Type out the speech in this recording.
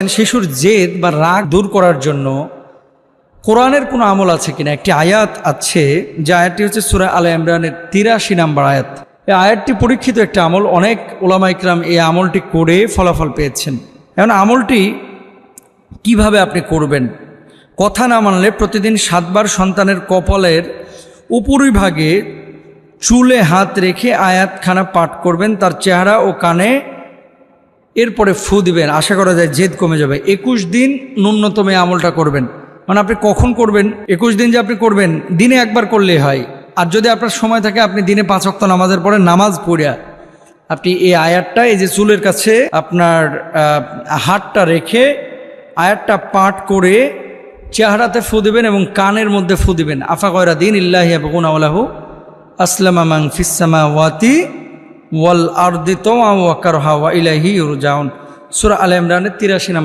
শিশুর জেদ বা রাগ দূর করার জন্য কোরআনের কোনো আমল আছে কিনা। একটি আয়াত আছে, যে আয়াতটি হচ্ছে সূরা আলে ইমরানের ৮৩ নম্বর আয়াত। এই আয়াতটি পরীক্ষিত একটা আমল, অনেক ওলামা ইকরাম এই আমলটি করে ফলাফল পেয়েছেন। এখন আমলটি কিভাবে আপনি করবেন? কথা না মানলে প্রতিদিন ৭ বার সন্তানের কপালের উপরিভাগে চুলে হাত রেখে আয়াতখানা পাঠ করবেন, তার চেহারা ও কানে, এরপরে ফু দিবেন। আশা করা যায় জেদ কমে যাবে। ২১ দিন ন্যূনতম এই আমলটা করবেন। মানে আপনি কখন করবেন? ২১ দিন যে আপনি করবেন, দিনে একবার করলেই হয়। আর যদি আপনার সময় থাকে, আপনি দিনে ৫ ওয়াক্ত নামাজের পরে নামাজ পড়িয়া আপনি এই আয়াতটা, এই যে চুলের কাছে আপনার হাতটা রেখে আয়াতটা পাঠ করে চেহারাতে ফু দিবেন এবং কানের মধ্যে ফু দিবেন। আফা গয়রা দিন ইল্লাহি ইয়াবগুনা ওয়ালাহু আসলামা মান ফিস সামাওয়াতি ওয়াল আরদি তাওআন ওয়া কারহা ওয়া ইলাইহি ইউরজাউন। সূরা আলে ইমরানের ৮৩ নম্বর।